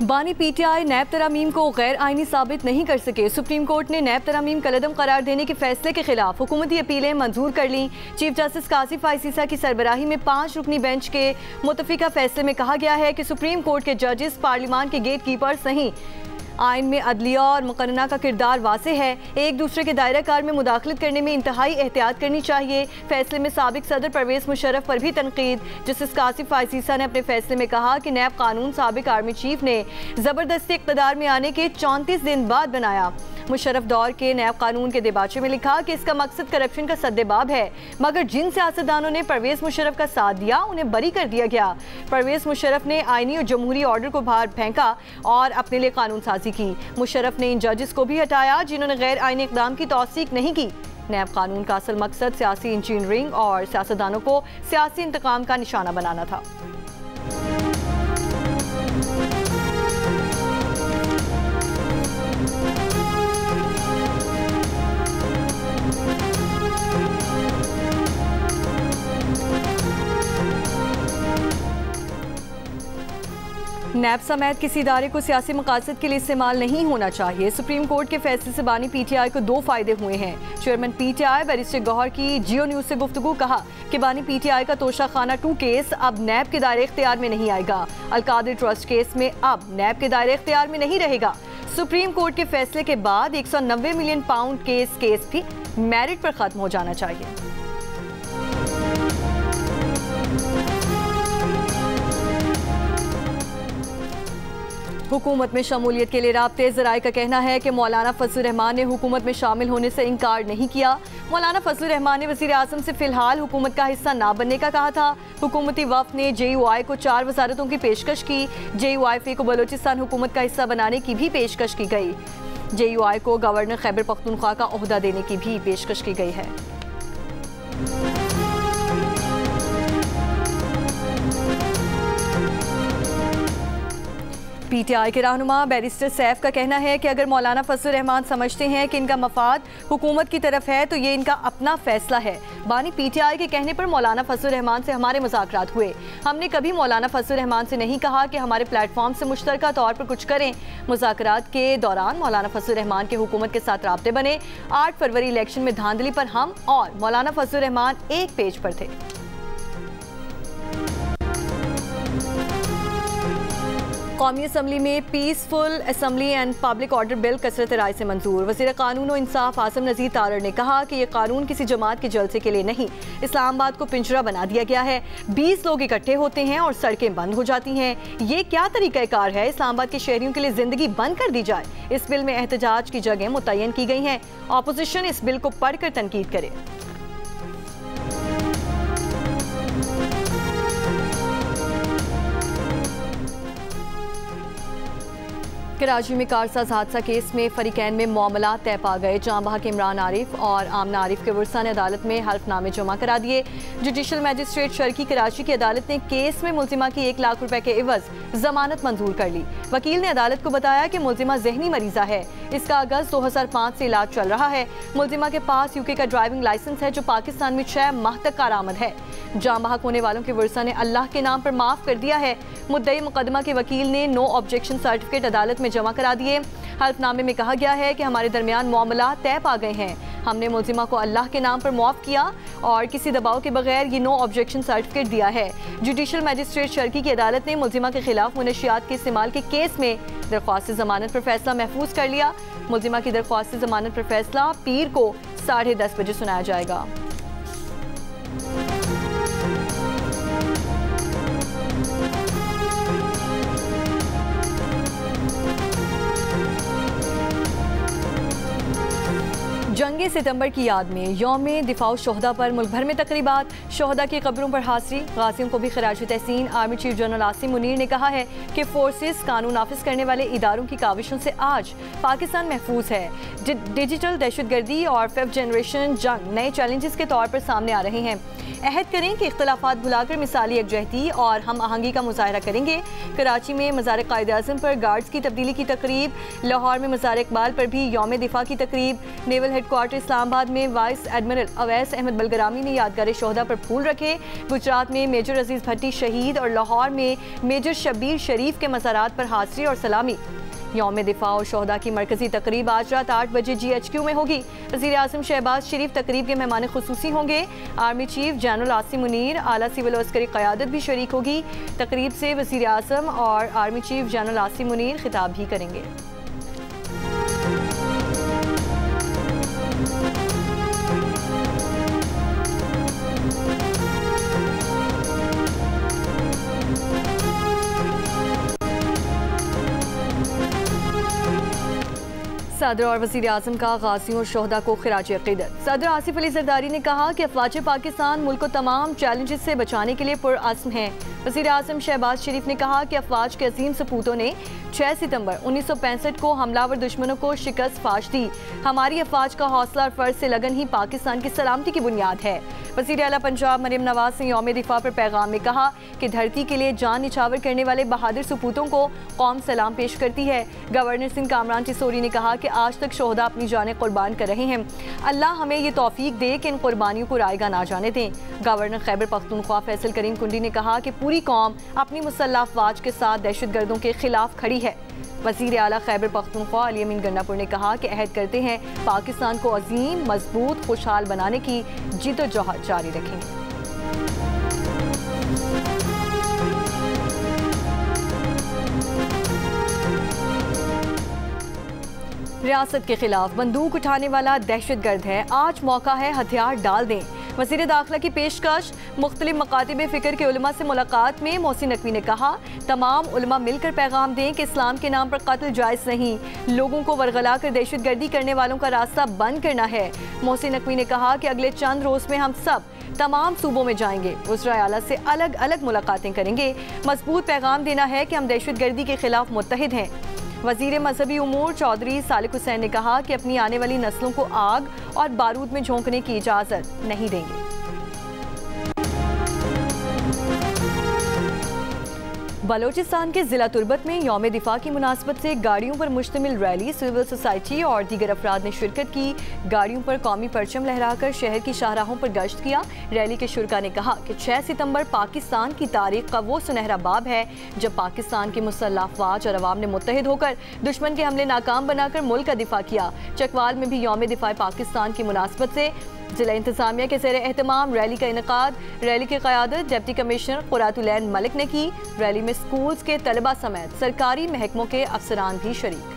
बानी पीटीआई नैब तरामीम को गैर आइनी साबित नहीं कर सके। सुप्रीम कोर्ट ने नैब तरामीम कलअदम करार देने के फैसले के खिलाफ हुकूमती अपीलें मंजूर कर लीं। चीफ जस्टिस कासिफ आईसीसा की सरबराही में 5 रुकनी बेंच के मुतफिका फैसले में कहा गया है कि सुप्रीम कोर्ट के जजेस पार्लियामान के गेट कीपर्स नहीं। आइन में अदलिया और मुकन्ना का किरदार वाज़े है। एक दूसरे के दायरा कार में मुदाखलत करने में इंतहाई एहतियात करनी चाहिए। फैसले में साबिक सदर परवेज़ मुशर्रफ पर भी तनकीद। जस्टिस कासिफ आईसीसा ने अपने फैसले में कहा कि नैब कानून साबिक आर्मी चीफ ने ज़बरदस्ती इक़्तिदार में आने के 34 दिन बाद बनाया। मुशर्रफ दौर के नैब कानून के दिबाचे में लिखा कि इसका मकसद करप्शन का सद्देबाब है, मगर जिन सियासतदानों ने परवेज़ मुशर्रफ का साथ दिया उन्हें बरी कर दिया गया। परवेज़ मुशर्रफ ने आइनी और जमहूरी ऑर्डर को बाहर फेंका और अपने लिए कानून साजी की। मुशर्रफ ने इन जजेस को भी हटाया जिन्होंने गैर आइनी इक़दाम की तौसीक नहीं की। नैब कानून का असल मकसद सियासी इंजीनियरिंग और सियासतदानों को सियासी इंतकाम का निशाना बनाना था। नैब समेत किसी इदारे को सियासी मकासद के लिए इस्तेमाल नहीं होना चाहिए। सुप्रीम कोर्ट के फैसले से बानी पीटीआई को 2 फायदे हुए हैं। चेयरमैन पीटीआई बैरिस्टर गौहर की जियो न्यूज़ से गुफ्तगू कहा कि बानी पीटीआई का तोशा खाना 2 केस अब नैब के दायरे इख्तियार में नहीं आएगा। अलकादिर ट्रस्ट केस में अब नैब के दायरे इख्तियार में नहीं रहेगा। सुप्रीम कोर्ट के फैसले के बाद 190 मिलियन पाउंड केस भी मेरिट पर खत्म हो जाना चाहिए। हुकूमत में शमूलियत के लिए राब्ते ज़राए का कहना है कि मौलाना फजल रहमान ने हुकूमत में शामिल होने से इनकार नहीं किया। मौलाना फजल रहमान ने वज़ीर आज़म से फ़िलहाल हुकूमत का हिस्सा ना बनने का कहा था। हुकूमती वफ़द ने JUI को 4 वज़ारतों की पेशकश की। JUI को बलोचिस्तान हुकूमत का हिस्सा बनाने की भी पेशकश की गई। JUI को गवर्नर खैबर पख्तूनख्वा का ओहदा देने की भी पेशकश की गई है। पीटीआई के रहनुमा बैरिस्टर सैफ का कहना है कि अगर मौलाना फजल रहमान समझते हैं कि इनका मफाद हुकूमत की तरफ है तो ये इनका अपना फैसला है। बानी पीटीआई के कहने पर मौलाना फजल रहमान से हमारे मुज़ाकरात हुए। हमने कभी मौलाना फजल रहमान से नहीं कहा कि हमारे प्लेटफॉर्म से मुश्तरका तौर पर कुछ करें। मुज़ाकरात के दौरान मौलाना फजल रहमान के हुकूमत के साथ राब्ते बने। 8 फरवरी इलेक्शन में धांधली पर हम और मौलाना फजल रहमान एक पेज पर थे। कौमी असम्बली में peaceful assembly and public order bill कसरत राय से मंजूर। वज़ीर कानून और इंसाफ आसिम नज़ीर तारड़ ने कहा कि यह कानून किसी जमात के जलसे के लिए नहीं, इस्लामाबाद को पिंजरा बना दिया गया है। 20 लोग इकट्ठे होते हैं और सड़कें बंद हो जाती हैं। ये क्या तरीक़ाकार है? इस्लामाबाद के शहरियों के लिए ज़िंदगी बंद कर दी जाए। इस बिल में एहतजाज की जगह मुतय्यन की गई हैं। अपोजिशन इस बिल को पढ़कर तनकीद करे। कराची में कारसाज हादसा केस में फरीकैन में मामला तय पा गए। जांबहा के इमरान आरिफ और आमना आरिफ के वर्सा ने अदालत में हल्फनामे जमा करा दिए। जुडिशल मैजिस्ट्रेट शर्की कराची की अदालत ने केस में मुल्जिमा की 1 लाख रुपए के एवज जमानत मंजूर कर ली। वकील ने अदालत को बताया कि मुल्जिमा जहनी मरीजा है। इसका अगस्त 2005 से इलाज चल रहा है। मुल्जिमा के पास यूके का ड्राइविंग लाइसेंस है जो पाकिस्तान में 6 माह तक कारामद है। जान बहक होने वालों के वर्सा ने अल्लाह के नाम पर माफ़ कर दिया है। मुद्दई मुकदमा के वकील ने नो ऑब्जेक्शन सर्टिफिकेट अदालत में जमा करा दिए। हल्फनामे में कहा गया है कि हमारे दरमियान मामला तय पा गए हैं। हमने मुल्जिमा को अल्लाह के नाम पर मुआफ़ किया और किसी दबाव के बगैर ये नो ऑब्जेक्शन सर्टिफिकेट दिया है। जुडिशल मैजिस्ट्रेट शर्की की अदालत ने मुल्जिमा के खिलाफ मुनशियात के इस्तेमाल के केस में दरख्वास्त जमानत पर फैसला महफूज कर लिया। मुल्जिमा की दरख्वास्त जमानत पर फैसला पीर को 10:30 बजे सुनाया जाएगा। जंगे सितंबर की याद में यौम दिफाउ शोहदा पर मुल्क भर में तकरीबात। शोहदा की कब्रों पर हाजिरी, गाजियों को भी खराज तहसीन। Army chief general Asim Munir ने कहा है कि फोर्सेस कानून नाफिज करने वाले इदारों की काविशों से आज पाकिस्तान महफूज है। डिजिटल दहशतगर्दी और 5th जनरेशन जंग नए चैलेंजेस के तौर पर सामने आ रहे हैं। अहद करें कि इख्तलाफात भुलाकर मिसाली यकजहती और हम आहंगी का मुजाहरा करेंगे। कराची में मज़ार कायद-ए-आज़म पर गार्ड्स की तब्दीली की तकरीब। लाहौर में मज़ार इकबाल पर भी यौम दिफा की तकरीब। नेवल हेडक्वार्टर इस्लामाबाद में वाइस एडमिरल अवैस अहमद बलगरामी ने यादगार शोहदा पर फूल रखे। गुजरात में मेजर अजीज भट्टी शहीद और लाहौर में मेजर शब्बीर शरीफ के मज़ारात पर हाज़री और सलामी। यौम दिफा और शोहदा की मरकजी तकरीब आज रात 8 बजे GHQ में होगी। वज़ीर आज़म शहबाज शरीफ तकरीब के मेहमान खुसूसी होंगे। Army chief general Asim Munir, आला सिविल और अस्करी क़यादत भी शरीक होगी। तकरीब से वज़ीर आज़म और army chief general Asim Munir खिताब भी करेंगे। सदर और वज़ीर आज़म का गाज़ियों और शोहदा को खिराज अक़ीदत। सदर आसिफ अली ज़रदारी ने कहा कि अफ़वाज पाकिस्तान मुल्क को तमाम चैलेंजेस से बचाने के लिए पुरअज़्म हैं। वज़ीर आज़म शहबाज शरीफ ने कहा कि अफ़वाज के अजीम सपूतों ने 6 सितंबर 1965 को हमलावर दुश्मनों को शिकस्त फाश दी। हमारी अफ़वाज का हौसला और फ़र्ज से लगन ही पाकिस्तान की सलामती की बुनियाद है। वज़ीर आला पंजाब मरियम नवाज़ ने यौम दिफा पर पैगाम में कहा कि धरती के लिए जान निछावर करने वाले बहादुर सपूतों को कौम सलाम पेश करती है। गवर्नर सिंह कामरान चिसोरी ने कहा कि आज तक शोहदा अपनी जानें कुर्बान कर रहे हैं। अल्लाह हमें ये तौफीक दे कि इन कुर्बानियों को रायगा ना जाने दें। गवर्नर खैबर पख्तूनख्वा फैसल करीम कुंडी ने कहा कि पूरी कौम अपनी मुसल्लह अफ़वाज के साथ दहशतगर्दों के खिलाफ खड़ी है। वज़ीर आला खैबर पख्तूनख्वा अली अमीन गन्नापुर ने कहा कि अहद करते हैं पाकिस्तान को अजीम, मजबूत, खुशहाल बनाने की जिद्दोजहद जारी रखेंगे। रियासत के खिलाफ बंदूक उठाने वाला दहशतगर्द है, आज मौका है हथियार डाल दें। वज़ीर दाखिला की पेशकश। मुख्तलिफ मकातिब फ़िक्र के उलमा से मुलाकात में मोहसिन नकवी ने कहा तमाम उलमा मिलकर पैगाम दें कि इस्लाम के नाम पर कत्ल जायज़ नहीं, लोगों को वरगला कर दहशतगर्दी करने वालों का रास्ता बंद करना है। मोहसिन नकवी ने कहा कि अगले चंद रोज़ में हम सब तमाम सूबों में जाएंगे, वज़ीर आला से अलग अलग मुलाकातें करेंगे। मजबूत पैगाम देना है कि हम दहशतगर्दी के खिलाफ मुत्तहिद हैं। वज़ीर मजहबी उमूर चौधरी सालिक हुसैन ने कहा कि अपनी आने वाली नस्लों को आग और बारूद में झोंकने की इजाज़त नहीं देंगे। बलोचिस्तान के ज़िला तुर्बत में यौम दिफा की मुनासबत से गाड़ियों पर मुश्तमिल रैली, सिविल सोसाइटी और दीगर अफराद ने शिरकत की। गाड़ियों पर कौमी परचम लहराकर शहर की शाहराहों पर गश्त किया। रैली के शुरका ने कहा कि 6 सितंबर पाकिस्तान की तारीख का वो सुनहरा बाब है जब पाकिस्तान की मुसल्लह अफवाज और अवाम ने मुत्तहिद होकर दुश्मन के हमले नाकाम बनाकर मुल्क का दिफा किया। चकवाल में भी यौम दिफा पाकिस्तान की मुनासबत से जिला इंतजामिया के ज़ेर एहतमाम रैली का इनेकाद। रैली की क़यादत डिप्टी कमिश्नर क़ुरातुल ऐन मलिक ने की। रैली में स्कूल्स के तलबा समेत सरकारी महकमों के अफसरान भी शरीक।